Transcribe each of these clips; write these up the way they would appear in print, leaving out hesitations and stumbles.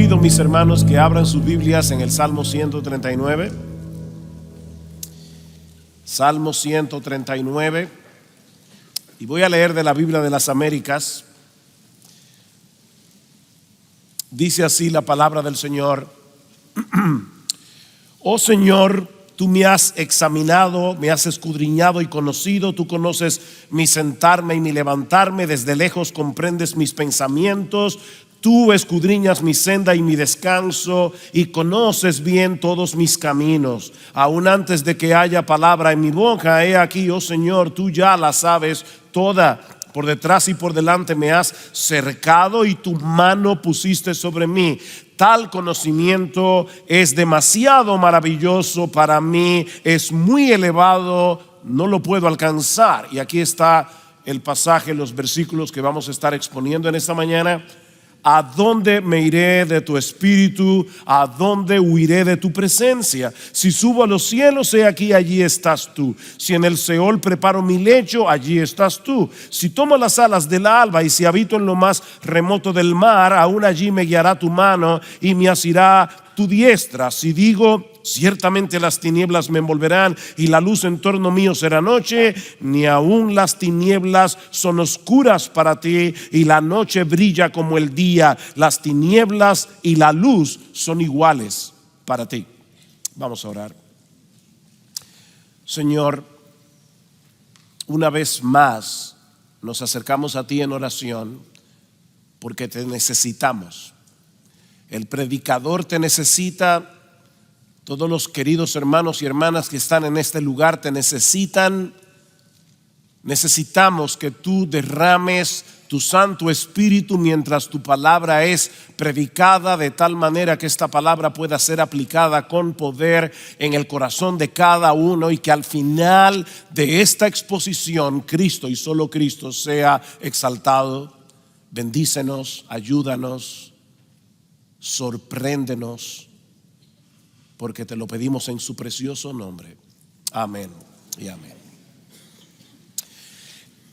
pido, mis hermanos, que abran sus Biblias en el Salmo 139. Salmo 139. Y voy a leer de la Biblia de las Américas. Dice así la palabra del Señor. Oh Señor, tú me has examinado, me has escudriñado y conocido. Tú conoces mi sentarme y mi levantarme. Desde lejos comprendes mis pensamientos. Tú escudriñas mi senda y mi descanso, y conoces bien todos mis caminos. Aún antes de que haya palabra en mi boca, he aquí, oh Señor, tú ya la sabes toda. Por detrás y por delante me has cercado, y tu mano pusiste sobre mí. Tal conocimiento es demasiado maravilloso para mí, es muy elevado, no lo puedo alcanzar. Y aquí está el pasaje, los versículos que vamos a estar exponiendo en esta mañana. ¿A dónde me iré de tu espíritu? ¿A dónde huiré de tu presencia? Si subo a los cielos, he aquí, allí estás tú. Si en el Seol preparo mi lecho, allí estás tú. Si tomo las alas del alba y si habito en lo más remoto del mar, aún allí me guiará tu mano y me asirá tu diestra. Si digo, ciertamente las tinieblas me envolverán y la luz en torno mío será noche, ni aun las tinieblas son oscuras para ti, y la noche brilla como el día. Las tinieblas y la luz son iguales para ti. Vamos a orar. Señor, una vez más nos acercamos a ti en oración porque te necesitamos. El predicador te necesita. Todos los queridos hermanos y hermanas que están en este lugar te necesitan. Necesitamos que tú derrames tu Santo Espíritu mientras tu palabra es predicada, de tal manera que esta palabra pueda ser aplicada con poder en el corazón de cada uno, y que al final de esta exposición Cristo y solo Cristo sea exaltado. Bendícenos, ayúdanos, sorpréndenos, porque te lo pedimos en su precioso nombre. Amén y amén.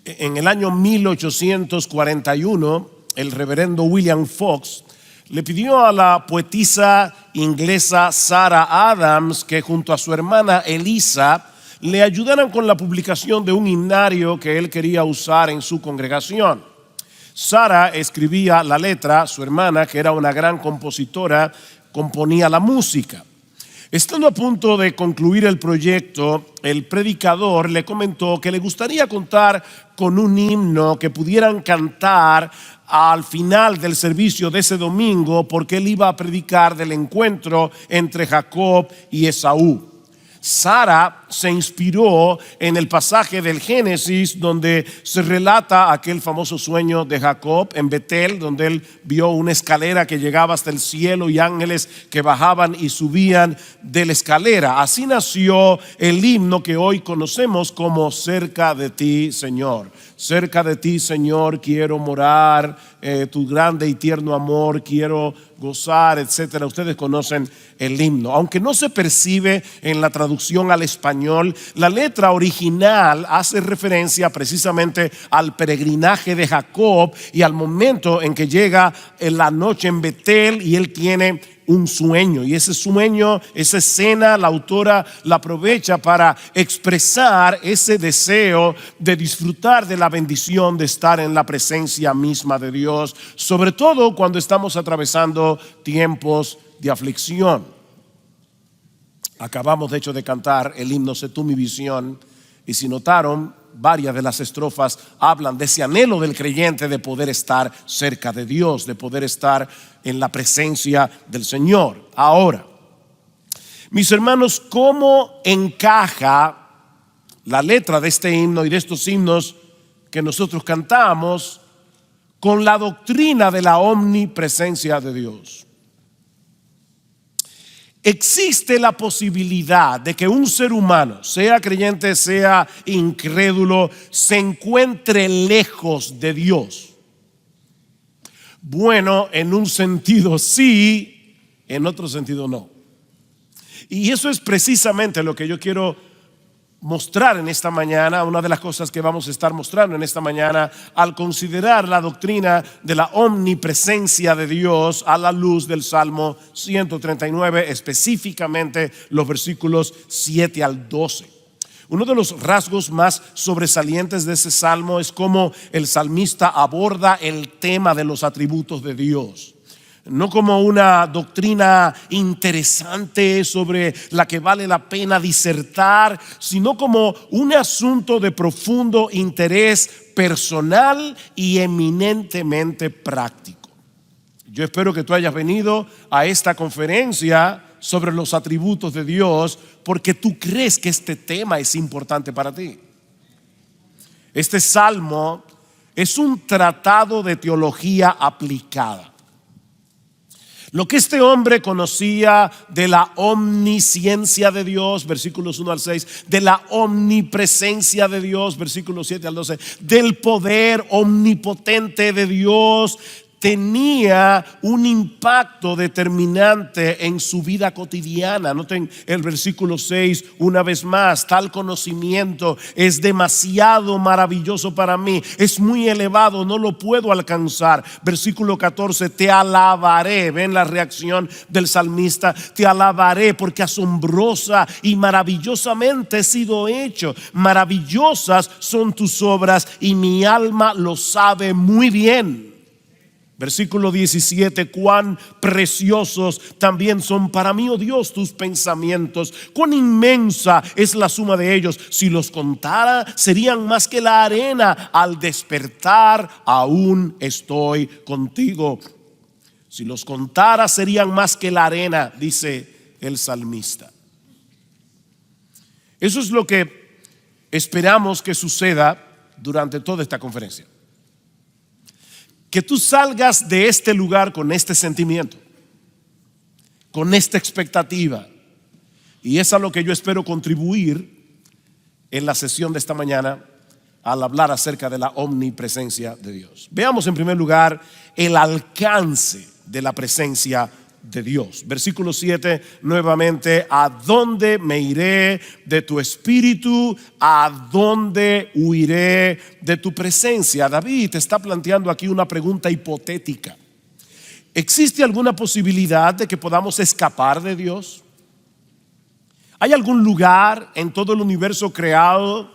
En el año 1841, el reverendo William Fox le pidió a la poetisa inglesa Sarah Adams que junto a su hermana Eliza le ayudaran con la publicación de un himnario que él quería usar en su congregación. Sarah escribía la letra, su hermana, que era una gran compositora, componía la música. Estando a punto de concluir el proyecto, el predicador le comentó que le gustaría contar con un himno que pudieran cantar al final del servicio de ese domingo, porque él iba a predicar del encuentro entre Jacob y Esaú. Sara se inspiró en el pasaje del Génesis donde se relata aquel famoso sueño de Jacob en Betel, donde él vio una escalera que llegaba hasta el cielo y ángeles que bajaban y subían de la escalera. Así nació el himno que hoy conocemos como Cerca de ti, Señor. Cerca de ti, Señor, quiero morar, tu grande y tierno amor quiero gozar, etcétera. Ustedes conocen el himno. Aunque no se percibe en la traducción al español, la letra original hace referencia precisamente al peregrinaje de Jacob y al momento en que llega en la noche en Betel y él tiene un sueño, y ese sueño, esa escena, la autora la aprovecha para expresar ese deseo de disfrutar de la bendición de estar en la presencia misma de Dios, sobre todo cuando estamos atravesando tiempos de aflicción. Acabamos de hecho de cantar el himno Sé tú mi visión, y si notaron, varias de las estrofas hablan de ese anhelo del creyente de poder estar cerca de Dios, de poder estar en la presencia del Señor. Ahora, mis hermanos, ¿cómo encaja la letra de este himno y de estos himnos que nosotros cantamos con la doctrina de la omnipresencia de Dios? Existe la posibilidad de que un ser humano, sea creyente, sea incrédulo, se encuentre lejos de Dios. Bueno, en un sentido sí, en otro sentido no. Y eso es precisamente lo que yo quiero mostrar en esta mañana, una de las cosas que vamos a estar mostrando en esta mañana al considerar la doctrina de la omnipresencia de Dios a la luz del Salmo 139, específicamente los versículos 7 al 12. Uno de los rasgos más sobresalientes de ese salmo es cómo el salmista aborda el tema de los atributos de Dios. No como una doctrina interesante sobre la que vale la pena disertar, sino como un asunto de profundo interés personal y eminentemente práctico. Yo espero que tú hayas venido a esta conferencia sobre los atributos de Dios porque tú crees que este tema es importante para ti. Este salmo es un tratado de teología aplicada. Lo que este hombre conocía de la omnisciencia de Dios, versículos 1 al 6, de la omnipresencia de Dios, versículos 7 al 12, del poder omnipotente de Dios, tenía un impacto determinante en su vida cotidiana. Noten el versículo 6 una vez más: tal conocimiento es demasiado maravilloso para mí, es muy elevado, no lo puedo alcanzar. Versículo 14: te alabaré. Ven la reacción del salmista: te alabaré porque asombrosa y maravillosamente he sido hecho. Maravillosas son tus obras y mi alma lo sabe muy bien. Versículo 17: cuán preciosos también son para mí, oh Dios, tus pensamientos. Cuán inmensa es la suma de ellos. Si los contara, serían más que la arena. Al despertar, aún estoy contigo. Si los contara, serían más que la arena, dice el salmista. Eso es lo que esperamos que suceda durante toda esta conferencia. Que tú salgas de este lugar con este sentimiento, con esta expectativa. Y es a lo que yo espero contribuir en la sesión de esta mañana al hablar acerca de la omnipresencia de Dios. Veamos en primer lugar el alcance de la presencia de Dios. Versículo 7 nuevamente: ¿a dónde me iré de tu espíritu? ¿A dónde huiré de tu presencia? David está planteando aquí una pregunta hipotética. ¿Existe alguna posibilidad de que podamos escapar de Dios? ¿Hay algún lugar en todo el universo creado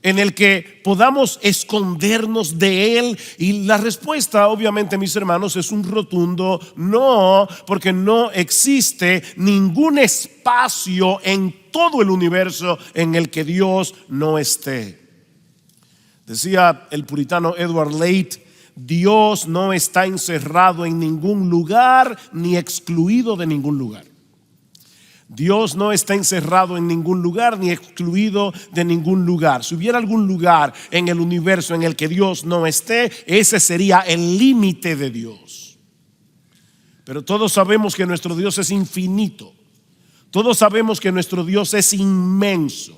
en el que podamos escondernos de Él? Y la respuesta, obviamente, mis hermanos, es un rotundo no, porque no existe ningún espacio en todo el universo en el que Dios no esté. Decía el puritano Edward Leite: Dios no está encerrado en ningún lugar ni excluido de ningún lugar. Dios no está encerrado en ningún lugar ni excluido de ningún lugar. Si hubiera algún lugar en el universo en el que Dios no esté, ese sería el límite de Dios. Pero todos sabemos que nuestro Dios es infinito. Todos sabemos que nuestro Dios es inmenso.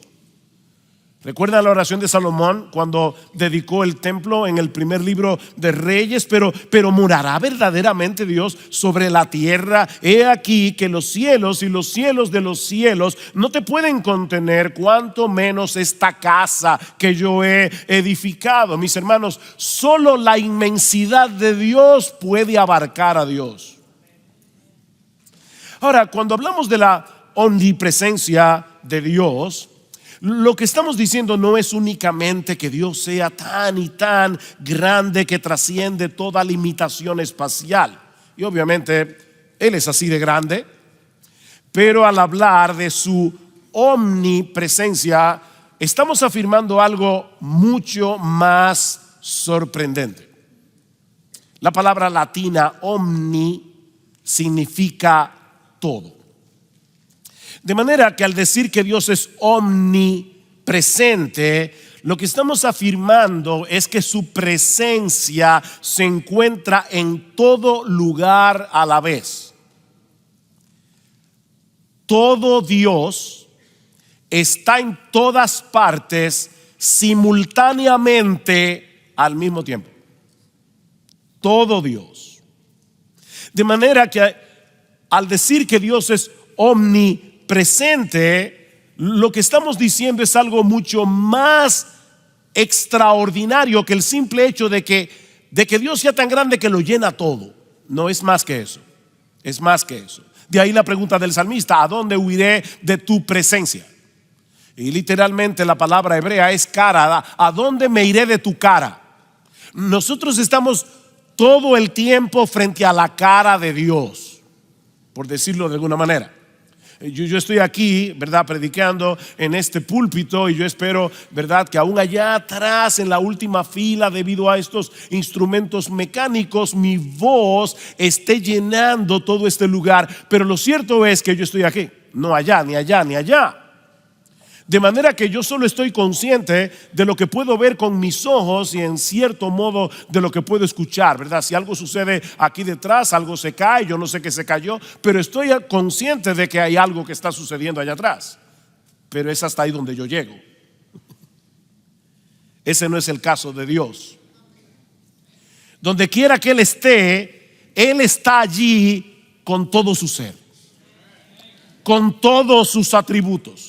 ¿Recuerdan la oración de Salomón cuando dedicó el templo en el primer libro de Reyes? Pero morará verdaderamente Dios sobre la tierra. He aquí que los cielos y los cielos de los cielos no te pueden contener, cuanto menos esta casa que yo he edificado. Mis hermanos, solo la inmensidad de Dios puede abarcar a Dios. Ahora, cuando hablamos de la omnipresencia de Dios, lo que estamos diciendo no es únicamente que Dios sea tan y tan grande que trasciende toda limitación espacial. Y obviamente Él es así de grande. Pero al hablar de su omnipresencia, estamos afirmando algo mucho más sorprendente. La palabra latina omni significa todo. De manera que al decir que Dios es omnipresente, lo que estamos afirmando es que su presencia se encuentra en todo lugar a la vez. Todo Dios está en todas partes simultáneamente al mismo tiempo. Todo Dios. De manera que al decir que Dios es omnipresente, Lo que estamos diciendo es algo mucho más extraordinario que el simple hecho de que Dios sea tan grande que lo llena todo. No es más que eso. Es más que eso. De ahí la pregunta del salmista: ¿a dónde huiré de tu presencia? Y literalmente la palabra hebrea es cara. ¿A dónde me iré de tu cara? Nosotros estamos todo el tiempo frente a la cara de Dios, por decirlo de alguna manera. Yo estoy aquí, ¿verdad?, predicando en este púlpito, y yo espero, ¿verdad?, que aún allá atrás en la última fila, debido a estos instrumentos mecánicos, mi voz esté llenando todo este lugar. Pero lo cierto es que yo estoy aquí, no allá, ni allá, ni allá. De manera que yo solo estoy consciente de lo que puedo ver con mis ojos y en cierto modo de lo que puedo escuchar, ¿verdad? Si algo sucede aquí detrás, algo se cae, yo no sé qué se cayó, pero estoy consciente de que hay algo que está sucediendo allá atrás. Pero es hasta ahí donde yo llego. Ese no es el caso de Dios. Donde quiera que Él está allí con todo su ser, con todos sus atributos.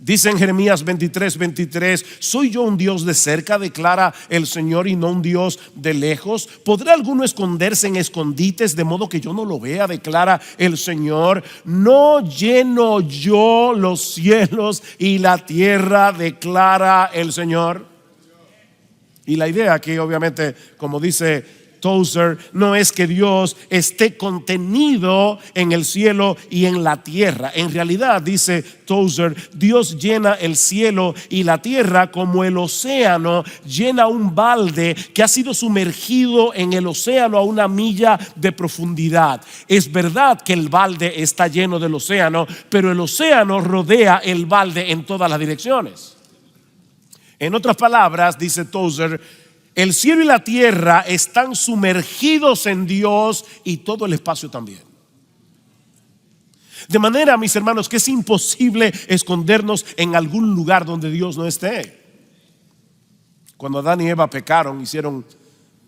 Dice en Jeremías 23:23: ¿soy yo un Dios de cerca, declara el Señor, y no un Dios de lejos? ¿Podrá alguno esconderse en escondites de modo que yo no lo vea?, declara el Señor. ¿No lleno yo los cielos y la tierra?, declara el Señor. Y la idea aquí, obviamente, como dice Tozer, no es que Dios esté contenido en el cielo y en la tierra. En realidad, dice Tozer, Dios llena el cielo y la tierra como el océano llena un balde que ha sido sumergido en el océano a 1 milla de profundidad. Es verdad que el balde está lleno del océano, pero el océano rodea el balde en todas las direcciones. En otras palabras, dice Tozer, el cielo y la tierra están sumergidos en Dios y todo el espacio también. De manera, mis hermanos, que es imposible escondernos en algún lugar donde Dios no esté. Cuando Adán y Eva pecaron, hicieron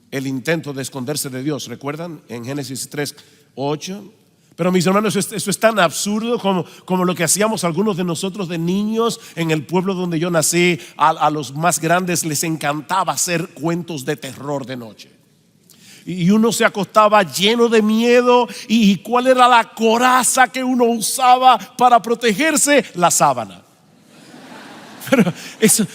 el intento de esconderse de Dios. ¿Recuerdan? En Génesis 3:8. Pero mis hermanos, eso es tan absurdo como lo que hacíamos algunos de nosotros de niños en el pueblo donde yo nací. A los más grandes les encantaba hacer cuentos de terror de noche. Y uno se acostaba lleno de miedo. ¿Y cuál era la coraza que uno usaba para protegerse? La sábana. Pero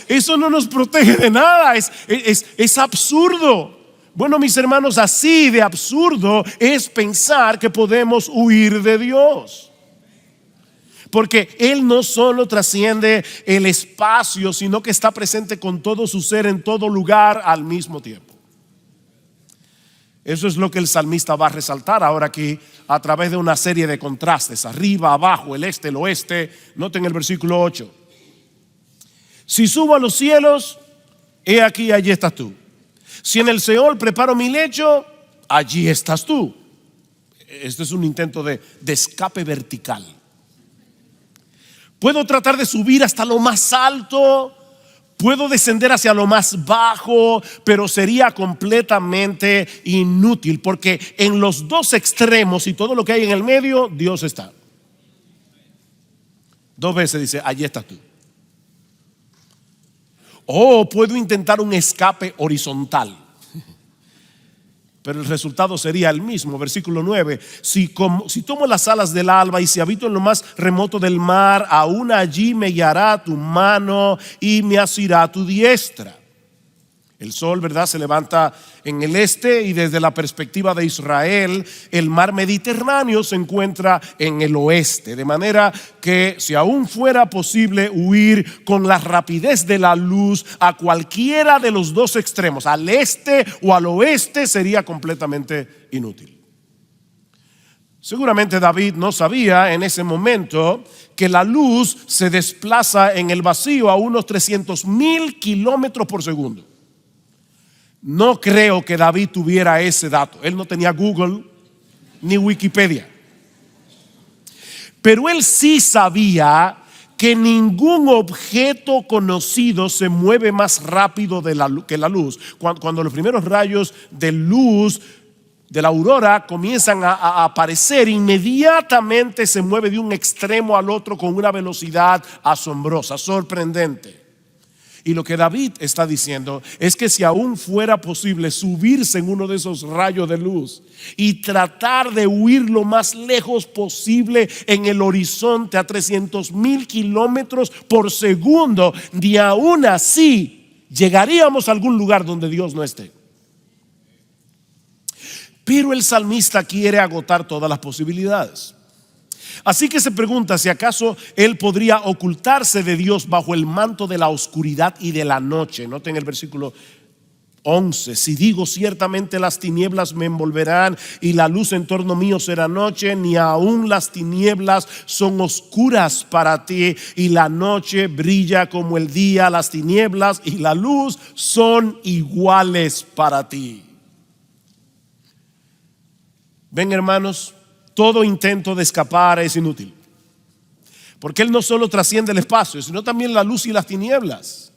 eso no nos protege de nada. Es absurdo. Bueno, mis hermanos, así de absurdo es pensar que podemos huir de Dios. Porque Él no solo trasciende el espacio, sino que está presente con todo su ser en todo lugar al mismo tiempo. Eso es lo que el salmista va a resaltar ahora aquí a través de una serie de contrastes: arriba, abajo, el este, el oeste. Noten el versículo 8. Si subo a los cielos, he aquí, allí estás tú. Si en el Seol preparo mi lecho, allí estás tú. Este es un intento de escape vertical. Puedo tratar de subir hasta lo más alto, puedo descender hacia lo más bajo, pero sería completamente inútil, porque en los dos extremos y todo lo que hay en el medio, Dios está. 2 veces dice: allí estás tú. O puedo intentar un escape horizontal, pero el resultado sería el mismo. Versículo 9: si tomo las alas del alba y si habito en lo más remoto del mar, aún allí me guiará tu mano y me asirá tu diestra. El sol, ¿verdad?, se levanta en el este, y desde la perspectiva de Israel, el mar Mediterráneo se encuentra en el oeste. De manera que si aún fuera posible huir con la rapidez de la luz a cualquiera de los dos extremos, al este o al oeste, sería completamente inútil. Seguramente David no sabía en ese momento que la luz se desplaza en el vacío a unos 300,000 kilómetros por segundo. No creo que David tuviera ese dato. Él no tenía Google ni Wikipedia. Pero él sí sabía que ningún objeto conocido se mueve más rápido que la luz. Cuando los primeros rayos de luz de la aurora comienzan a aparecer, inmediatamente se mueve de un extremo al otro con una velocidad asombrosa, sorprendente. Y lo que David está diciendo es que si aún fuera posible subirse en uno de esos rayos de luz y tratar de huir lo más lejos posible en el horizonte a 300,000 kilómetros por segundo, ni aún así llegaríamos a algún lugar donde Dios no esté. Pero el salmista quiere agotar todas las posibilidades. Así que se pregunta si acaso él podría ocultarse de Dios bajo el manto de la oscuridad y de la noche. Noten el versículo 11: si digo ciertamente las tinieblas me envolverán y la luz en torno mío será noche, ni aún las tinieblas son oscuras para ti, y la noche brilla como el día, las tinieblas y la luz son iguales para ti. Ven, hermanos, todo intento de escapar es inútil, porque Él no solo trasciende el espacio, sino también la luz y las tinieblas.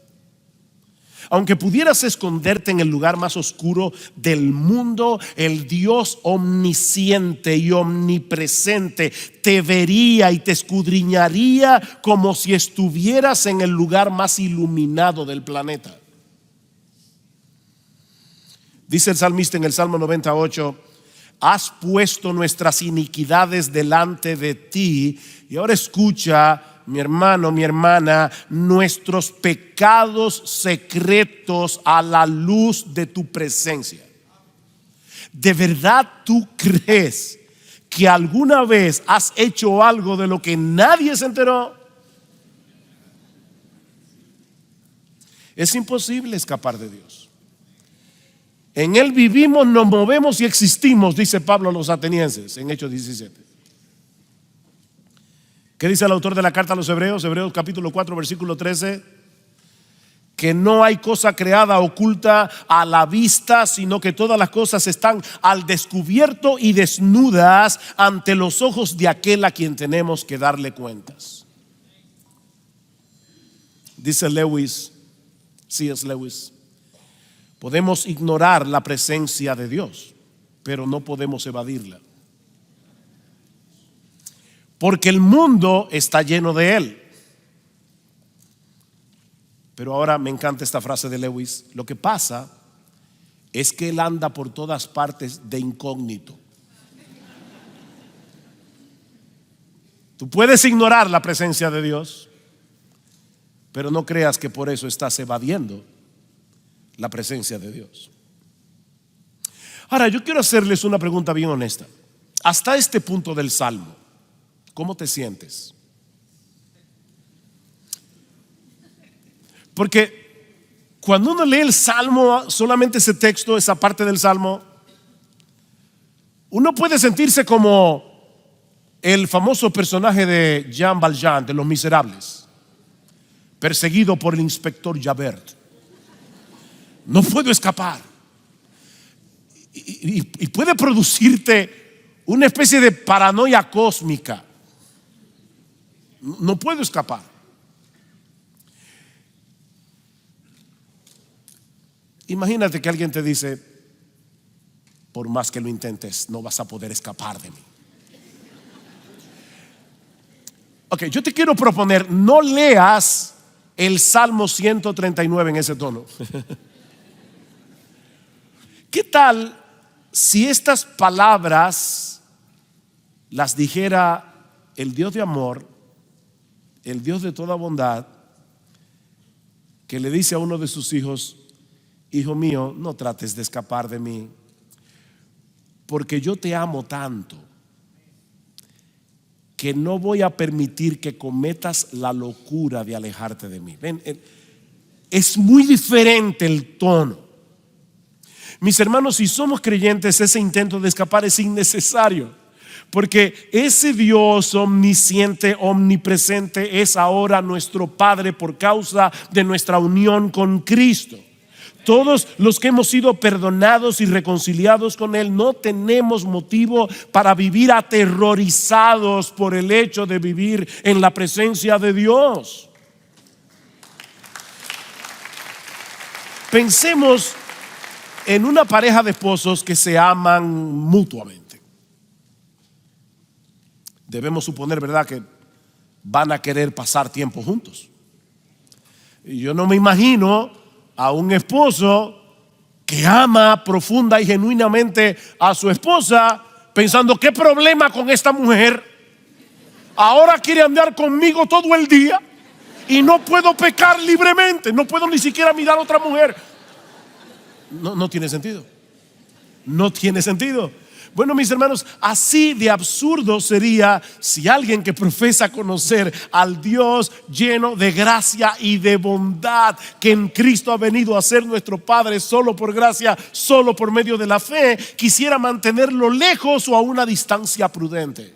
Aunque pudieras esconderte en el lugar más oscuro del mundo, el Dios omnisciente y omnipresente te vería y te escudriñaría como si estuvieras en el lugar más iluminado del planeta. Dice el salmista en el Salmo 98: has puesto nuestras iniquidades delante de ti. Y ahora escucha, mi hermano, mi hermana, nuestros pecados secretos a la luz de tu presencia. ¿De verdad tú crees que alguna vez has hecho algo de lo que nadie se enteró? Es imposible escapar de Dios. En Él vivimos, nos movemos y existimos, dice Pablo a los atenienses en Hechos 17. ¿Qué dice el autor de la carta a los Hebreos? Hebreos capítulo 4 versículo 13: que no hay cosa creada oculta a la vista, sino que todas las cosas están al descubierto y desnudas ante los ojos de aquel a quien tenemos que darle cuentas. Dice Lewis, C.S. Lewis: podemos ignorar la presencia de Dios, pero no podemos evadirla, porque el mundo está lleno de Él. Pero ahora me encanta esta frase de Lewis: lo que pasa es que Él anda por todas partes de incógnito. Tú puedes ignorar la presencia de Dios, pero no creas que por eso estás evadiendo la presencia de Dios. Ahora, yo quiero hacerles una pregunta bien honesta. Hasta este punto del Salmo, ¿cómo te sientes? Porque cuando uno lee el Salmo, solamente ese texto, esa parte del Salmo, uno puede sentirse como el famoso personaje de Jean Valjean de Los Miserables, perseguido por el inspector Javert. No puedo escapar. Y puede producirte una especie de paranoia cósmica. No puedo escapar. Imagínate que alguien te dice: por más que lo intentes, no vas a poder escapar de mí. Ok, yo te quiero proponer, no leas el Salmo 139 en ese tono. ¿Qué tal si estas palabras las dijera el Dios de amor, el Dios de toda bondad, que le dice a uno de sus hijos: hijo mío, no trates de escapar de mí, porque yo te amo tanto que no voy a permitir que cometas la locura de alejarte de mí? Ven, es muy diferente el tono. Mis hermanos, si somos creyentes, ese intento de escapar es innecesario, porque ese Dios omnisciente, omnipresente, es ahora nuestro Padre por causa de nuestra unión con Cristo. Todos los que hemos sido perdonados y reconciliados con Él no tenemos motivo para vivir aterrorizados por el hecho de vivir en la presencia de Dios. Pensemos en una pareja de esposos que se aman mutuamente. Debemos suponer, ¿verdad?, que van a querer pasar tiempo juntos. Y yo no me imagino a un esposo que ama profunda y genuinamente a su esposa pensando: ¿qué problema con esta mujer? Ahora quiere andar conmigo todo el día y no puedo pecar libremente, no puedo ni siquiera mirar a otra mujer. No tiene sentido. No tiene sentido. Bueno, mis hermanos, así de absurdo sería si alguien que profesa conocer al Dios lleno de gracia y de bondad, que en Cristo ha venido a ser nuestro Padre solo por gracia, solo por medio de la fe, quisiera mantenerlo lejos o a una distancia prudente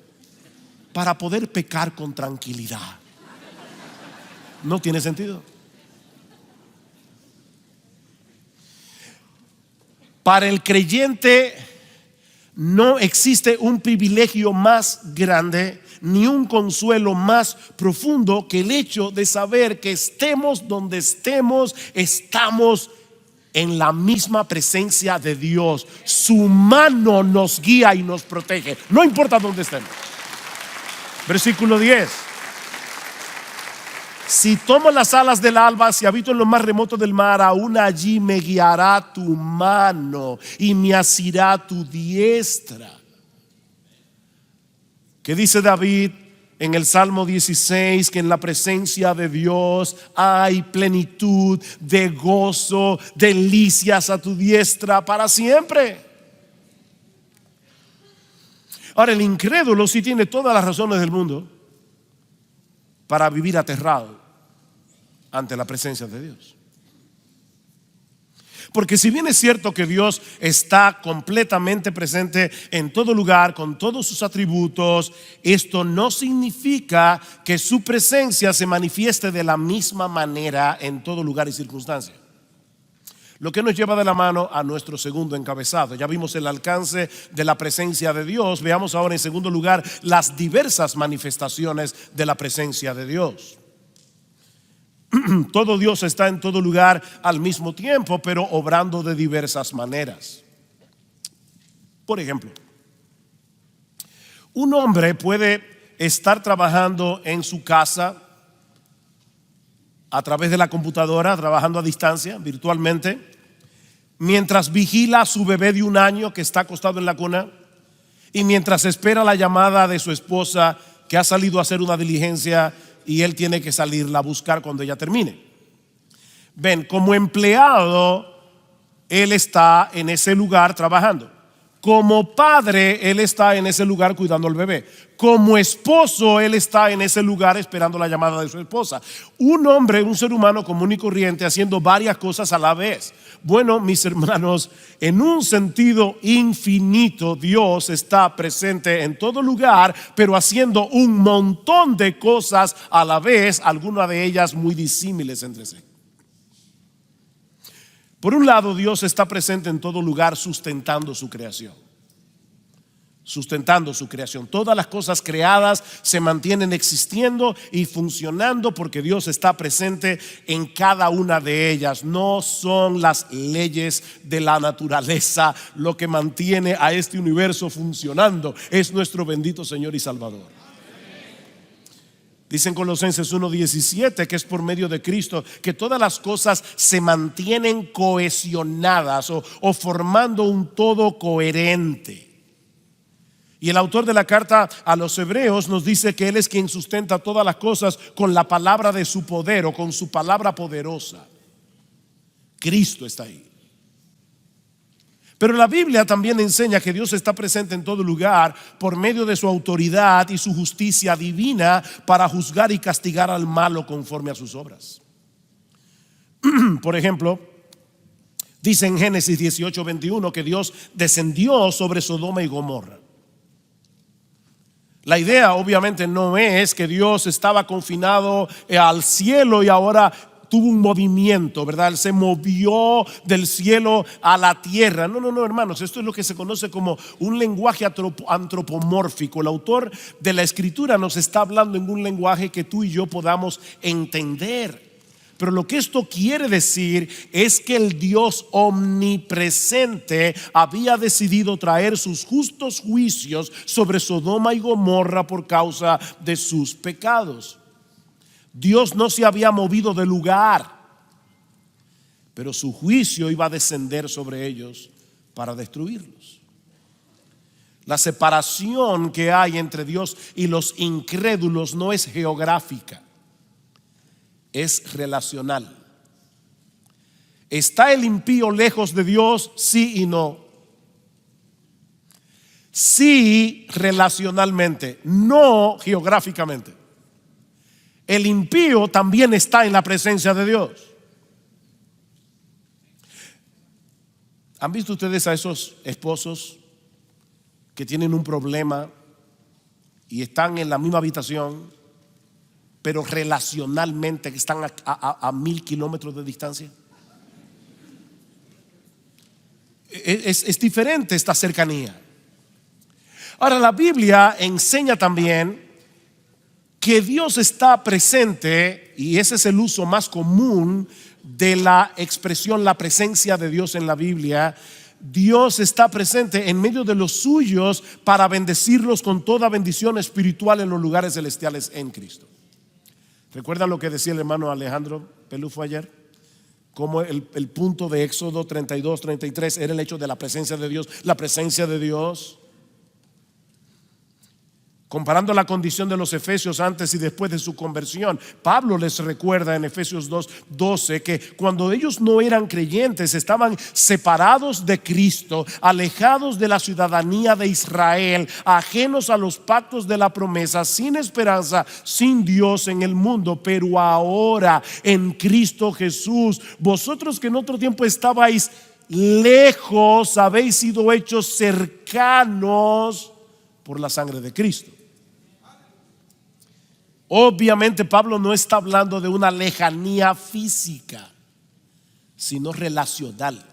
para poder pecar con tranquilidad. No tiene sentido. Para el creyente no existe un privilegio más grande ni un consuelo más profundo que el hecho de saber que estemos donde estemos, estamos en la misma presencia de Dios. Su mano nos guía y nos protege, no importa dónde estemos. Versículo 10. Si tomo las alas del alba, si habito en lo más remoto del mar, aún allí me guiará tu mano y me asirá tu diestra. ¿Qué dice David en el Salmo 16? Que en la presencia de Dios hay plenitud de gozo, delicias a tu diestra para siempre. Ahora, el incrédulo sí tiene todas las razones del mundo para vivir aterrado ante la presencia de Dios. Porque si bien es cierto que Dios está completamente presente en todo lugar, con todos sus atributos, esto no significa que su presencia se manifieste de la misma manera en todo lugar y circunstancia. Lo que nos lleva de la mano a nuestro segundo encabezado. Ya vimos el alcance de la presencia de Dios. Veamos ahora en segundo lugar las diversas manifestaciones de la presencia de Dios. Todo Dios está en todo lugar al mismo tiempo, pero obrando de diversas maneras. Por ejemplo, un hombre puede estar trabajando en su casa a través de la computadora, trabajando a distancia, virtualmente, mientras vigila a su bebé de 1 año que está acostado en la cuna y mientras espera la llamada de su esposa que ha salido a hacer una diligencia y él tiene que salirla a buscar cuando ella termine. Ven, como empleado, él está en ese lugar trabajando. Como padre, él está en ese lugar cuidando al bebé. Como esposo, él está en ese lugar esperando la llamada de su esposa. Un hombre, un ser humano común y corriente, haciendo varias cosas a la vez. Bueno, mis hermanos, en un sentido infinito, Dios está presente en todo lugar, pero haciendo un montón de cosas a la vez, algunas de ellas muy disímiles entre sí. Por un lado, Dios está presente en todo lugar sustentando su creación. Sustentando su creación. Todas las cosas creadas se mantienen existiendo y funcionando porque Dios está presente en cada una de ellas. No son las leyes de la naturaleza lo que mantiene a este universo funcionando. Es nuestro bendito Señor y Salvador. Dicen Colosenses 1:17 que es por medio de Cristo que todas las cosas se mantienen cohesionadas o formando un todo coherente. Y el autor de la carta a los Hebreos nos dice que Él es quien sustenta todas las cosas con la palabra de su poder o con su palabra poderosa. Cristo está ahí. Pero la Biblia también enseña que Dios está presente en todo lugar por medio de su autoridad y su justicia divina para juzgar y castigar al malo conforme a sus obras. Por ejemplo, dice en Génesis 18:21 que Dios descendió sobre Sodoma y Gomorra. La idea obviamente no es que Dios estaba confinado al cielo y ahora tuvo un movimiento, ¿verdad? Él se movió del cielo a la tierra. No, hermanos, esto es lo que se conoce como un lenguaje antropomórfico. El autor de la escritura nos está hablando en un lenguaje que tú y yo podamos entender. Pero lo que esto quiere decir es que el Dios omnipresente había decidido traer sus justos juicios sobre Sodoma y Gomorra por causa de sus pecados. Dios no se había movido de lugar, pero su juicio iba a descender sobre ellos para destruirlos. La separación que hay entre Dios y los incrédulos no es geográfica, es relacional. ¿Está el impío lejos de Dios? Sí y no. Sí, relacionalmente, no geográficamente. El impío también está en la presencia de Dios. ¿Han visto ustedes a esos esposos que tienen un problema y están en la misma habitación, pero relacionalmente están a 1000 kilómetros de distancia? Es diferente esta cercanía. Ahora, la Biblia enseña también que Dios está presente, y ese es el uso más común de la expresión la presencia de Dios en la Biblia. Dios está presente en medio de los suyos para bendecirlos con toda bendición espiritual en los lugares celestiales en Cristo. ¿Recuerdan lo que decía el hermano Alejandro Pelufo ayer? Como el punto de Éxodo 32, 33 era el hecho de la presencia de Dios. La presencia de Dios, comparando la condición de los efesios antes y después de su conversión, Pablo les recuerda en Efesios 2:12 que cuando ellos no eran creyentes estaban separados de Cristo, alejados de la ciudadanía de Israel, ajenos a los pactos de la promesa, sin esperanza, sin Dios en el mundo. Pero ahora en Cristo Jesús, vosotros que en otro tiempo estabais lejos, habéis sido hechos cercanos por la sangre de Cristo. Obviamente Pablo no está hablando de una lejanía física, sino relacional.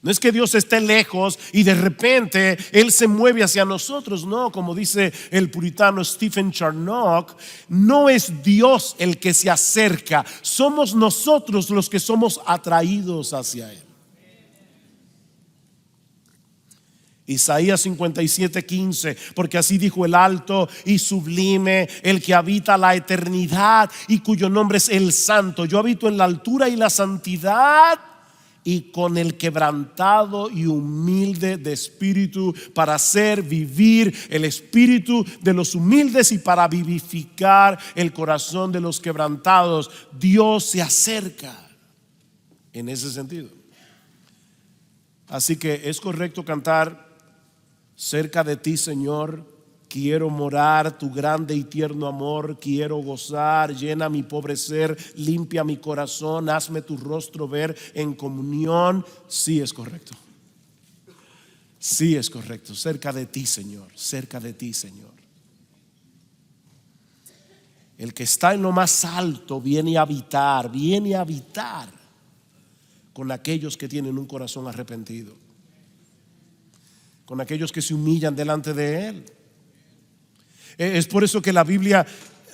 No es que Dios esté lejos y de repente Él se mueve hacia nosotros. No, como dice el puritano Stephen Charnock, no es Dios el que se acerca, somos nosotros los que somos atraídos hacia Él. Isaías 57:15, porque así dijo el alto y sublime, el que habita la eternidad y cuyo nombre es el Santo. Yo habito en la altura y la santidad, y con el quebrantado y humilde de espíritu, para hacer vivir el espíritu de los humildes y para vivificar el corazón de los quebrantados. Dios se acerca en ese sentido. Así que es correcto cantar: cerca de ti, Señor, quiero morar, tu grande y tierno amor quiero gozar. Llena mi pobre ser, limpia mi corazón, hazme tu rostro ver en comunión. Sí, es correcto. Sí, es correcto. Cerca de ti, Señor, cerca de ti, Señor. El que está en lo más alto viene a habitar con aquellos que tienen un corazón arrepentido, con aquellos que se humillan delante de Él. Es por eso que la Biblia,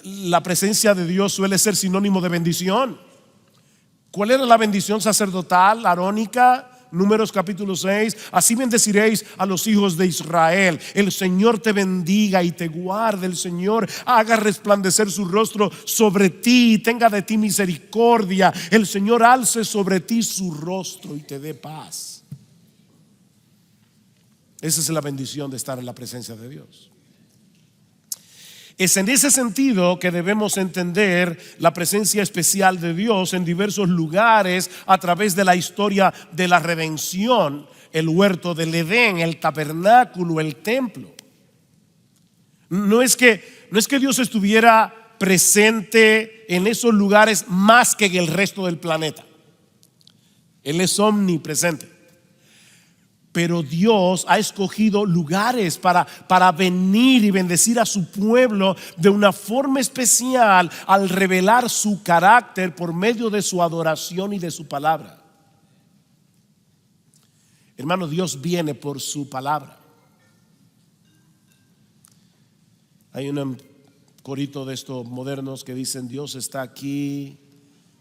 la presencia de Dios suele ser sinónimo de bendición. ¿Cuál era la bendición sacerdotal, arónica? Números capítulo 6: así bendeciréis a los hijos de Israel. El Señor te bendiga y te guarde. El Señor haga resplandecer su rostro sobre ti y tenga de ti misericordia. El Señor alce sobre ti su rostro y te dé paz. Esa es la bendición de estar en la presencia de Dios. Es en ese sentido que debemos entender la presencia especial de Dios en diversos lugares a través de la historia de la redención: el huerto del Edén, el tabernáculo, el templo. No es que Dios estuviera presente en esos lugares más que en el resto del planeta. Él es omnipresente. Pero Dios ha escogido lugares para venir y bendecir a su pueblo de una forma especial al revelar su carácter por medio de su adoración y de su palabra. Hermano, Dios viene por su palabra. Hay una corito de estos modernos que dicen Dios está aquí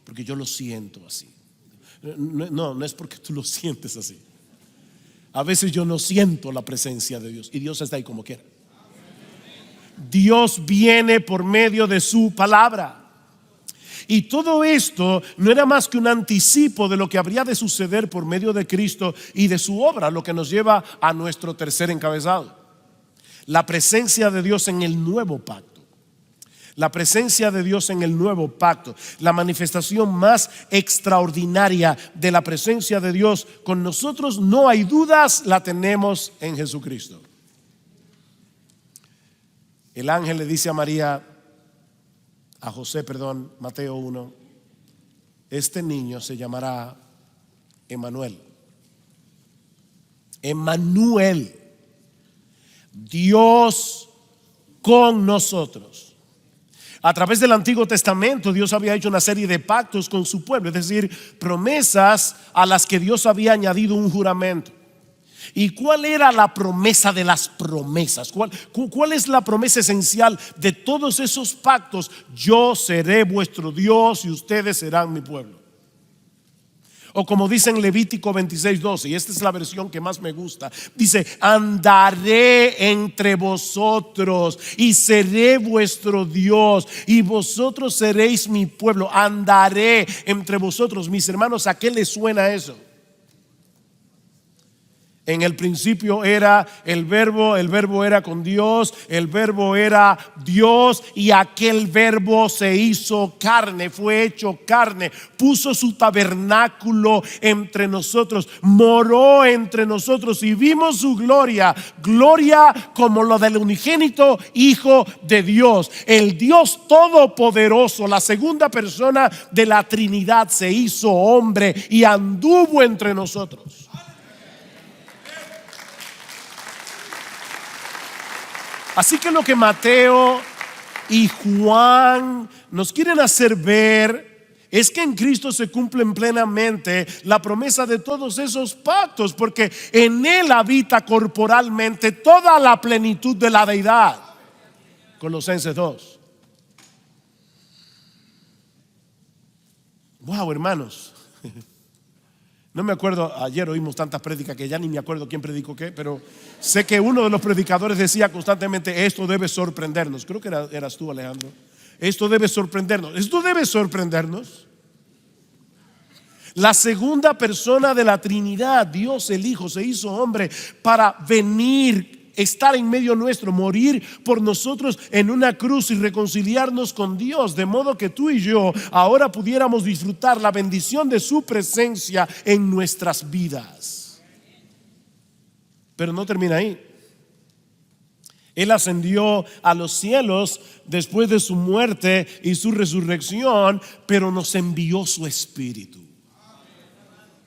porque yo lo siento así. No es porque tú lo sientes así. A veces yo no siento la presencia de Dios y Dios está ahí como quiera. Dios viene por medio de su palabra. Y todo esto no era más que un anticipo de lo que habría de suceder por medio de Cristo y de su obra, lo que nos lleva a nuestro tercer encabezado: la presencia de Dios en el nuevo pacto. La presencia de Dios en el nuevo pacto, la manifestación más extraordinaria de la presencia de Dios con nosotros, no hay dudas, la tenemos en Jesucristo. El ángel le dice a José, Mateo 1, este niño se llamará Emmanuel. Emmanuel, Dios con nosotros. A través del Antiguo Testamento Dios había hecho una serie de pactos con su pueblo, es decir, promesas a las que Dios había añadido un juramento. ¿Y cuál era la promesa de las promesas? ¿Cuál es la promesa esencial de todos esos pactos? Yo seré vuestro Dios y ustedes serán mi pueblo. O como dice en Levítico 26:12, y esta es la versión que más me gusta, dice: andaré entre vosotros y seré vuestro Dios y vosotros seréis mi pueblo. Andaré entre vosotros. Mis hermanos, ¿a qué les suena eso? En el principio era el verbo era con Dios, el verbo era Dios y aquel verbo se hizo carne, fue hecho carne, puso su tabernáculo entre nosotros, moró entre nosotros y vimos su gloria, gloria como lo del unigénito Hijo de Dios. El Dios Todopoderoso, la segunda persona de la Trinidad, se hizo hombre y anduvo entre nosotros. Así que lo que Mateo y Juan nos quieren hacer ver es que en Cristo se cumplen plenamente la promesa de todos esos pactos, porque en Él habita corporalmente toda la plenitud de la deidad. Colosenses 2. Wow, hermanos. No me acuerdo, ayer oímos tantas prédicas que ya ni me acuerdo quién predicó qué, pero sé que uno de los predicadores decía constantemente: esto debe sorprendernos. Creo que eras tú, Alejandro. Esto debe sorprendernos. Esto debe sorprendernos. La segunda persona de la Trinidad, Dios el Hijo, se hizo hombre para venir, estar en medio nuestro, morir por nosotros en una cruz y reconciliarnos con Dios, de modo que tú y yo ahora pudiéramos disfrutar la bendición de su presencia en nuestras vidas. Pero no termina ahí. Él ascendió a los cielos después de su muerte y su resurrección, pero nos envió su Espíritu.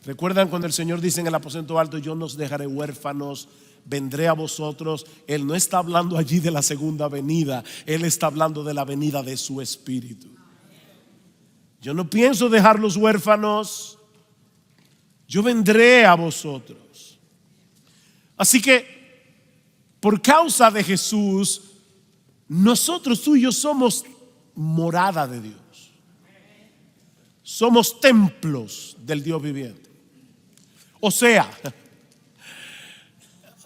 ¿Recuerdan cuando el Señor dice en el aposento alto: yo no os dejaré huérfanos, vendré a vosotros? Él no está hablando allí de la segunda venida, Él está hablando de la venida de su Espíritu. Yo no pienso dejarlos huérfanos, yo vendré a vosotros. Así que por causa de Jesús, nosotros, tú y yo, somos morada de Dios. Somos templos del Dios viviente. O sea,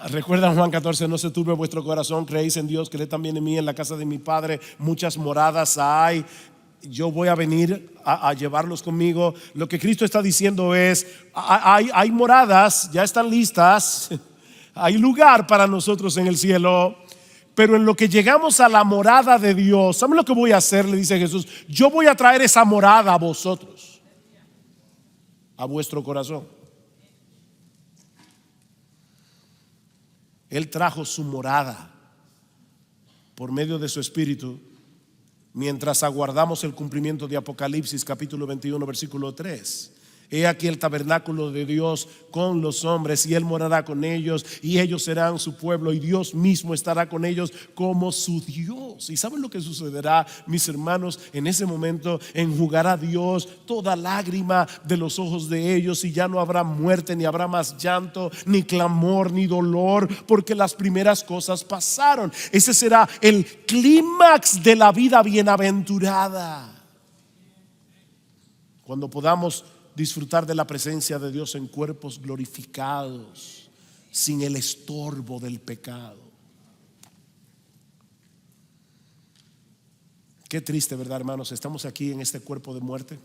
recuerdan Juan 14: no se turbe vuestro corazón, creéis en Dios, creed también en mí. En la casa de mi Padre muchas moradas hay. Yo voy a venir a llevarlos conmigo. Lo que Cristo está diciendo es: hay moradas, ya están listas, hay lugar para nosotros en el cielo. Pero en lo que llegamos a la morada de Dios, ¿saben lo que voy a hacer? Le dice Jesús: yo voy a traer esa morada a vosotros, a vuestro corazón. Él trajo su morada por medio de su Espíritu, mientras aguardamos el cumplimiento de Apocalipsis capítulo 21 versículo 3. He aquí el tabernáculo de Dios con los hombres, y Él morará con ellos, y ellos serán su pueblo, y Dios mismo estará con ellos como su Dios. ¿Y saben lo que sucederá, mis hermanos? En ese momento enjugará Dios toda lágrima de los ojos de ellos, y ya no habrá muerte, ni habrá más llanto, ni clamor, ni dolor, porque las primeras cosas pasaron. Ese será el clímax de la vida bienaventurada, cuando podamos disfrutar de la presencia de Dios en cuerpos glorificados, sin el estorbo del pecado. Qué triste, ¿verdad, hermanos? Estamos aquí en este cuerpo de muerte.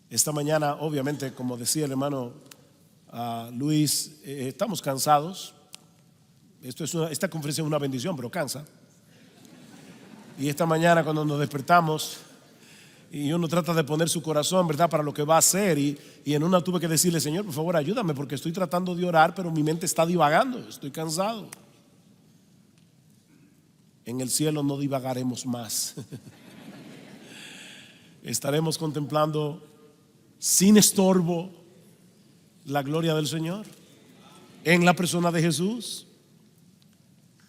Esta mañana, obviamente, como decía el hermano Luis, estamos cansados. Esta conferencia es una bendición, pero cansa. Y esta mañana, cuando nos despertamos, y uno trata de poner su corazón, ¿verdad?, para lo que va a hacer, y en una tuve que decirle: Señor, por favor, ayúdame, porque estoy tratando de orar, pero mi mente está divagando, estoy cansado. En el cielo no divagaremos más. Estaremos contemplando sin estorbo la gloria del Señor en la persona de Jesús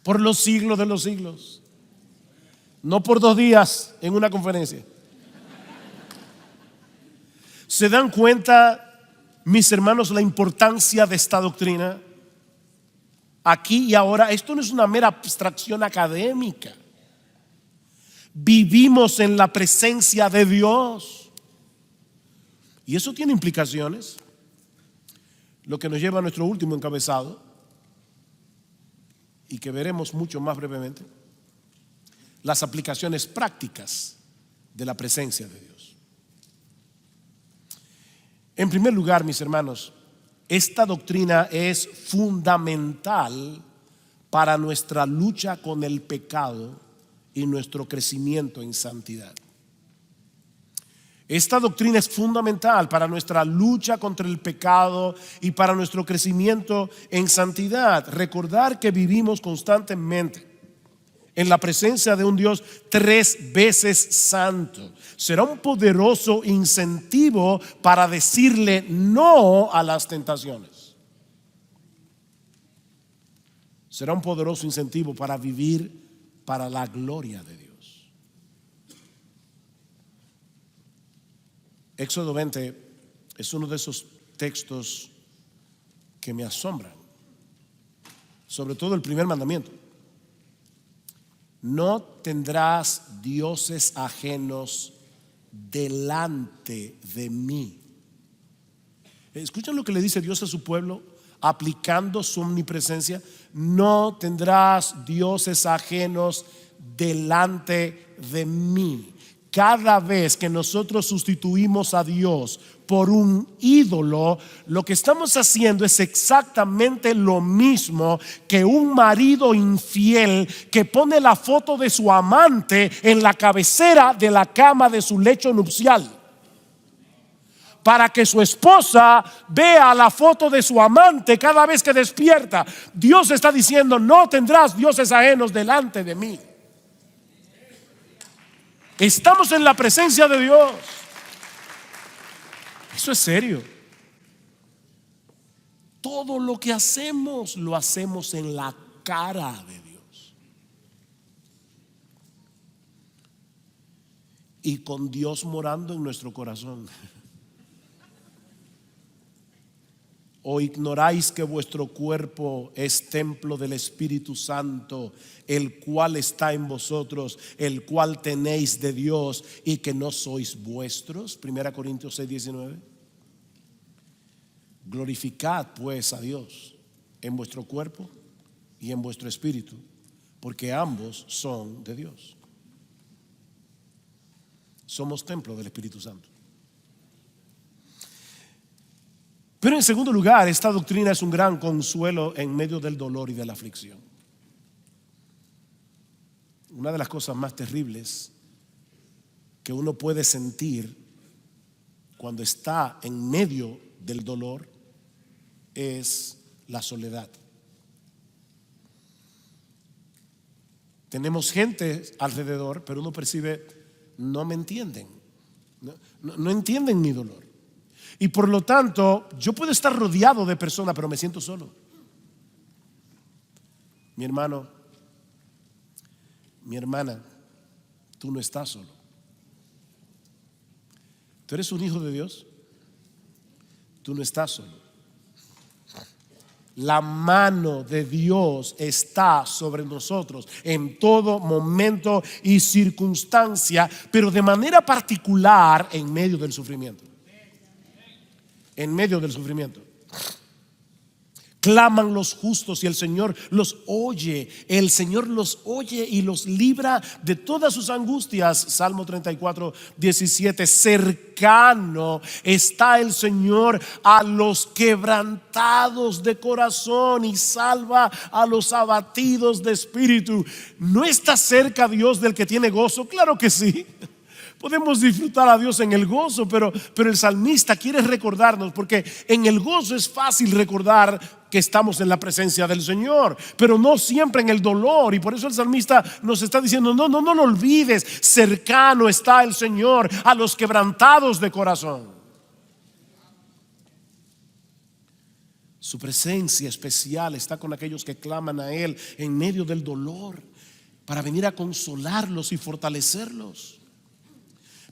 por los siglos de los siglos, no por 2 días en una conferencia. ¿Se dan cuenta, mis hermanos, la importancia de esta doctrina? Aquí y ahora, esto no es una mera abstracción académica. Vivimos en la presencia de Dios, y eso tiene implicaciones, lo que nos lleva a nuestro último encabezado, y que veremos mucho más brevemente: las aplicaciones prácticas de la presencia de Dios. En primer lugar, mis hermanos, esta doctrina es fundamental para nuestra lucha con el pecado y nuestro crecimiento en santidad. Esta doctrina es fundamental para nuestra lucha contra el pecado y para nuestro crecimiento en santidad. Recordar que vivimos constantemente en la presencia de un Dios 3 veces santo será un poderoso incentivo para decirle no a las tentaciones. Será un poderoso incentivo para vivir para la gloria de Dios. Éxodo 20 es uno de esos textos que me asombran, sobre todo el primer mandamiento: no tendrás dioses ajenos delante de mí. ¿Escuchan lo que le dice Dios a su pueblo aplicando su omnipresencia? No tendrás dioses ajenos delante de mí. Cada vez que nosotros sustituimos a Dios por un ídolo, lo que estamos haciendo es exactamente lo mismo que un marido infiel que pone la foto de su amante en la cabecera de la cama de su lecho nupcial, para que su esposa vea la foto de su amante cada vez que despierta. Dios está diciendo: no tendrás dioses ajenos delante de mí. Estamos en la presencia de Dios. Eso es serio. Todo lo que hacemos lo hacemos en la cara de Dios, y con Dios morando en nuestro corazón. ¿O ignoráis que vuestro cuerpo es templo del Espíritu Santo, el cual está en vosotros, el cual tenéis de Dios, y que no sois vuestros? 1 Corintios 6:19. Glorificad pues a Dios en vuestro cuerpo y en vuestro espíritu, porque ambos son de Dios. Somos templo del Espíritu Santo. Pero en segundo lugar, esta doctrina es un gran consuelo en medio del dolor y de la aflicción. Una de las cosas más terribles que uno puede sentir cuando está en medio del dolor es la soledad. Tenemos gente alrededor, pero uno percibe: no me entienden, no entienden mi dolor. Y por lo tanto, yo puedo estar rodeado de personas, pero me siento solo. Mi hermano, mi hermana, tú no estás solo. Tú eres un hijo de Dios. Tú no estás solo. La mano de Dios está sobre nosotros en todo momento y circunstancia, pero de manera particular en medio del sufrimiento. En medio del sufrimiento. Claman los justos y el Señor los oye. El Señor los oye y los libra de todas sus angustias. Salmo 34, 17. Cercano está el Señor a los quebrantados de corazón y salva a los abatidos de espíritu. ¿No está cerca Dios del que tiene gozo? Claro que sí. Podemos disfrutar a Dios en el gozo, pero el salmista quiere recordarnos, porque en el gozo es fácil recordar que estamos en la presencia del Señor, pero no siempre en el dolor. Y por eso el salmista nos está diciendo: no lo olvides, cercano está el Señor a los quebrantados de corazón. Su presencia especial está con aquellos que claman a Él en medio del dolor, para venir a consolarlos y fortalecerlos.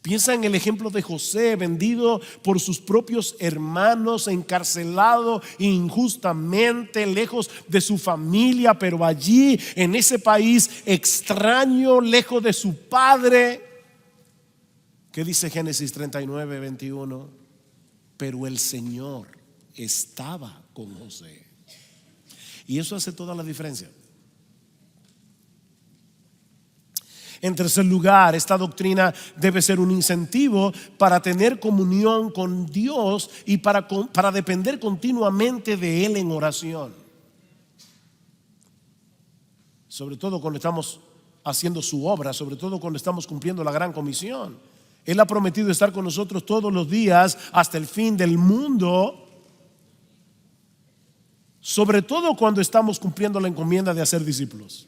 Piensa en el ejemplo de José, vendido por sus propios hermanos, encarcelado injustamente, lejos de su familia, pero allí en ese país extraño, lejos de su padre. ¿Qué dice Génesis 39, 21? Pero el Señor estaba con José. Y eso hace toda la diferencia. En tercer lugar, esta doctrina debe ser un incentivo para tener comunión con Dios y para depender continuamente de Él en oración. Sobre todo cuando estamos haciendo su obra, sobre todo cuando estamos cumpliendo la gran comisión. Él ha prometido estar con nosotros todos los días hasta el fin del mundo. Sobre todo cuando estamos cumpliendo la encomienda de hacer discípulos.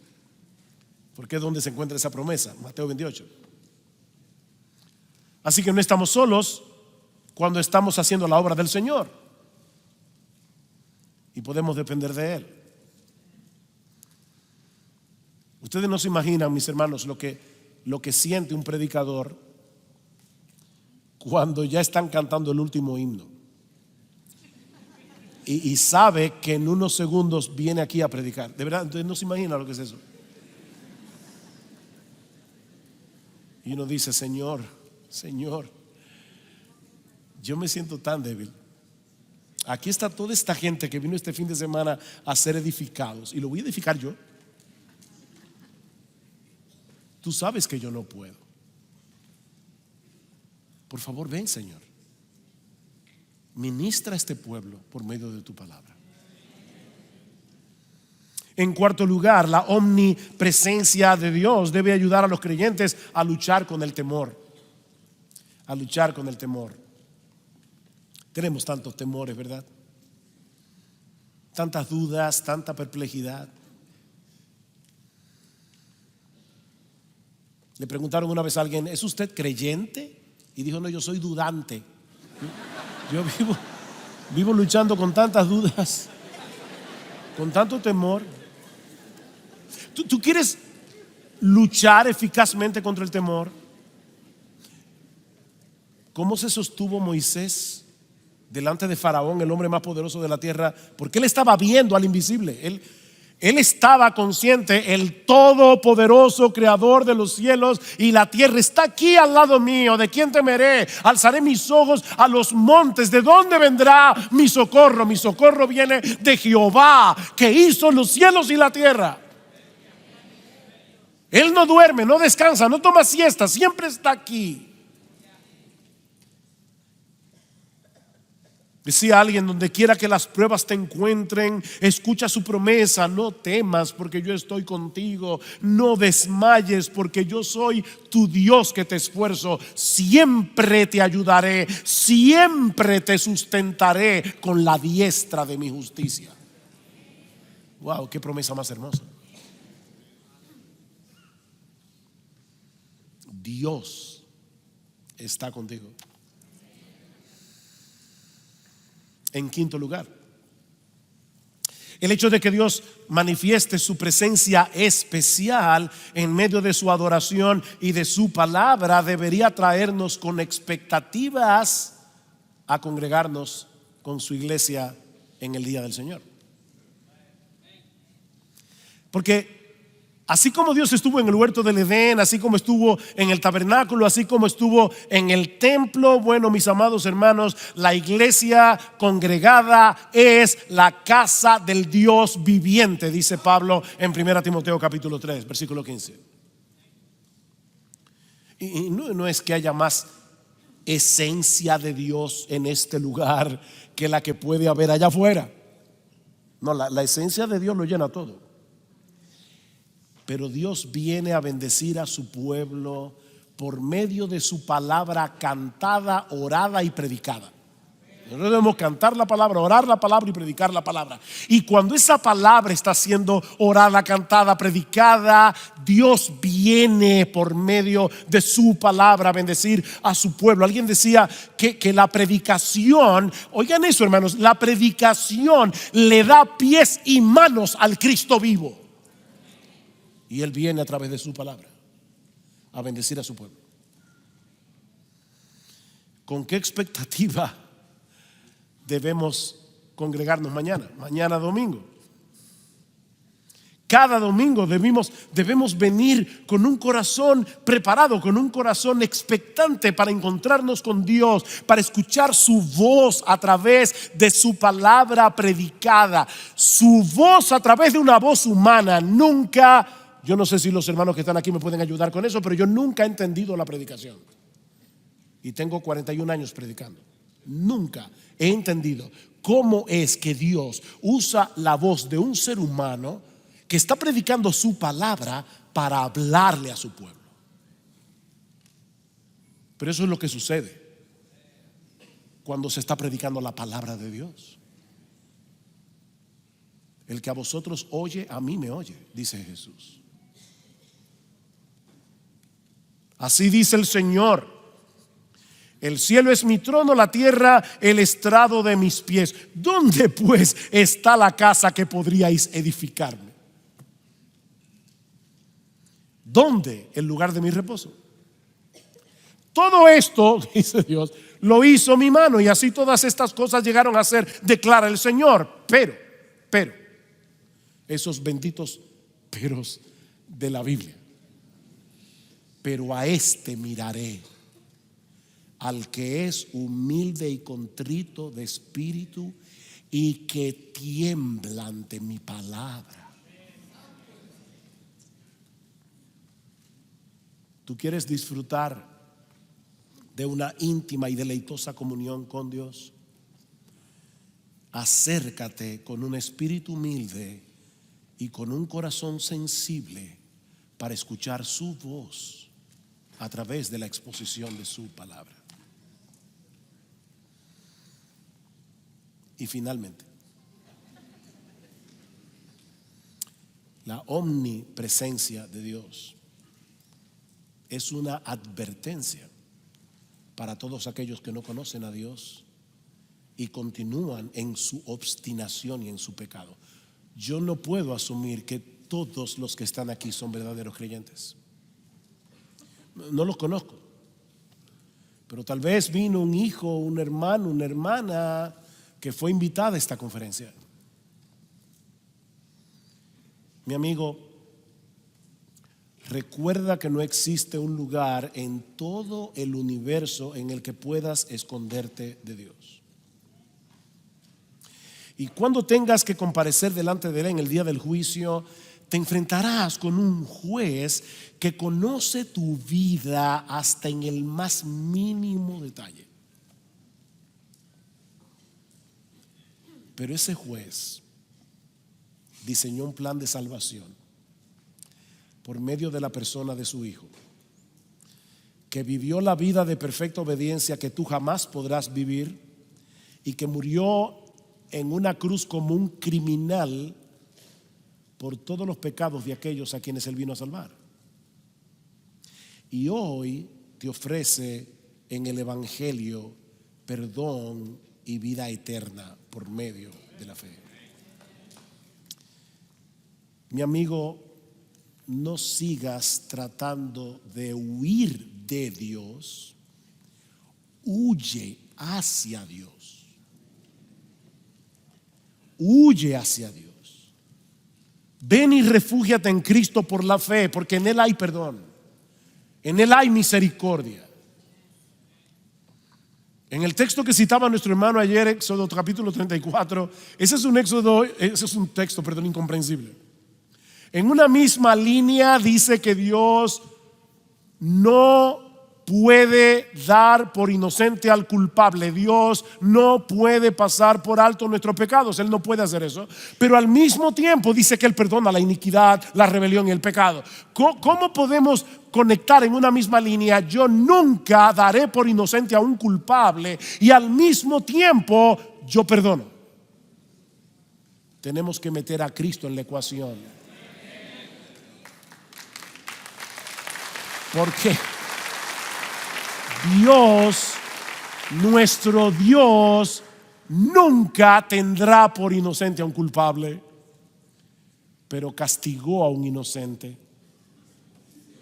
Porque es donde se encuentra esa promesa, Mateo 28. Así que no estamos solos cuando estamos haciendo la obra del Señor, y podemos depender de Él. Ustedes no se imaginan, mis hermanos, lo que siente un predicador cuando ya están cantando el último himno y sabe que en unos segundos viene aquí a predicar. De verdad, ustedes no se imaginan lo que es eso. Y uno dice: Señor, yo me siento tan débil. Aquí está toda esta gente que vino este fin de semana a ser edificados, y lo voy a edificar yo. Tú sabes que yo no puedo. Por favor, ven, Señor. Ministra a este pueblo por medio de tu palabra. En cuarto lugar, la omnipresencia de Dios debe ayudar a los creyentes a luchar con el temor. A luchar con el temor. Tenemos tantos temores, ¿verdad? Tantas dudas, tanta perplejidad. Le preguntaron una vez a alguien: ¿es usted creyente? Y dijo: no, yo soy dudante. Yo vivo luchando con tantas dudas, con tanto temor. ¿Tú quieres luchar eficazmente contra el temor? ¿Cómo se sostuvo Moisés delante de Faraón, el hombre más poderoso de la tierra? Porque él estaba viendo al invisible. Él estaba consciente: el todopoderoso creador de los cielos y la tierra está aquí al lado mío. ¿De quién temeré? Alzaré mis ojos a los montes. ¿De dónde vendrá mi socorro? Mi socorro viene de Jehová, que hizo los cielos y la tierra. Él no duerme, no descansa, no toma siesta, siempre está aquí. Decía alguien: donde quiera que las pruebas te encuentren, escucha su promesa: no temas, porque yo estoy contigo. No desmayes, porque yo soy tu Dios que te esfuerzo. Siempre te ayudaré, siempre te sustentaré con la diestra de mi justicia. Wow, qué promesa más hermosa. Dios está contigo. En quinto lugar, el hecho de que Dios manifieste su presencia especial en medio de su adoración y de su palabra debería traernos con expectativas a congregarnos con su iglesia en el día del Señor. Porque así como Dios estuvo en el huerto del Edén, así como estuvo en el tabernáculo, así como estuvo en el templo, bueno, mis amados hermanos, la iglesia congregada es la casa del Dios viviente, dice Pablo en 1 Timoteo capítulo 3, versículo 15. Y no es que haya más esencia de Dios en este lugar que la que puede haber allá afuera. No, la esencia de Dios lo llena todo. Pero Dios viene a bendecir a su pueblo por medio de su palabra cantada, orada y predicada. Nosotros debemos cantar la palabra, orar la palabra y predicar la palabra. Y cuando esa palabra está siendo orada, cantada, predicada, Dios viene por medio de su palabra a bendecir a su pueblo. Alguien decía que la predicación, oigan eso hermanos, la predicación le da pies y manos al Cristo vivo. Y Él viene a través de su palabra a bendecir a su pueblo. ¿Con qué expectativa debemos congregarnos mañana domingo? Cada domingo debemos venir con un corazón preparado, con un corazón expectante para encontrarnos con Dios, para escuchar su voz a través de su palabra predicada. Su voz a través de una voz humana. Nunca, yo no sé si los hermanos que están aquí me pueden ayudar con eso, pero yo nunca he entendido la predicación. Y tengo 41 años predicando. Nunca he entendido cómo es que Dios usa la voz de un ser humano que está predicando su palabra para hablarle a su pueblo. Pero eso es lo que sucede cuando se está predicando la palabra de Dios. El que a vosotros oye, a mí me oye, dice Jesús. Así dice el Señor: el cielo es mi trono, la tierra el estrado de mis pies. ¿Dónde pues está la casa que podríais edificarme? ¿Dónde el lugar de mi reposo? Todo esto, dice Dios, lo hizo mi mano, y así todas estas cosas llegaron a ser, declara el Señor. Pero, esos benditos peros de la Biblia. Pero a este miraré, al que es humilde y contrito de espíritu y que tiembla ante mi palabra. ¿Tú quieres disfrutar de una íntima y deleitosa comunión con Dios? Acércate con un espíritu humilde y con un corazón sensible para escuchar su voz a través de la exposición de su palabra. Y finalmente, la omnipresencia de Dios es una advertencia para todos aquellos que no conocen a Dios y continúan en su obstinación y en su pecado. Yo no puedo asumir que todos los que están aquí son verdaderos creyentes. No los conozco, pero tal vez vino un hijo, un hermano, una hermana que fue invitada a esta conferencia. Mi amigo, recuerda que no existe un lugar en todo el universo en el que puedas esconderte de Dios. Y cuando tengas que comparecer delante de Él en el día del juicio, te enfrentarás con un juez que conoce tu vida hasta en el más mínimo detalle. Pero ese juez diseñó un plan de salvación por medio de la persona de su Hijo, que vivió la vida de perfecta obediencia que tú jamás podrás vivir, y que murió en una cruz como un criminal por todos los pecados de aquellos a quienes Él vino a salvar. Y hoy te ofrece en el Evangelio perdón y vida eterna por medio de la fe. Mi amigo, no sigas tratando de huir de Dios, huye hacia Dios. Huye hacia Dios. Ven y refúgiate en Cristo por la fe, porque en Él hay perdón, en Él hay misericordia. En el texto que citaba nuestro hermano ayer, Éxodo capítulo 34, ese es un texto incomprensible. En una misma línea dice que Dios no puede dar por inocente al culpable. Dios no puede pasar por alto nuestros pecados. Él no puede hacer eso. Pero al mismo tiempo dice que Él perdona la iniquidad, la rebelión y el pecado. ¿Cómo podemos conectar en una misma línea? Yo nunca daré por inocente a un culpable y al mismo tiempo yo perdono. Tenemos que meter a Cristo en la ecuación. Porque Dios, nuestro Dios, nunca tendrá por inocente a un culpable, pero castigó a un inocente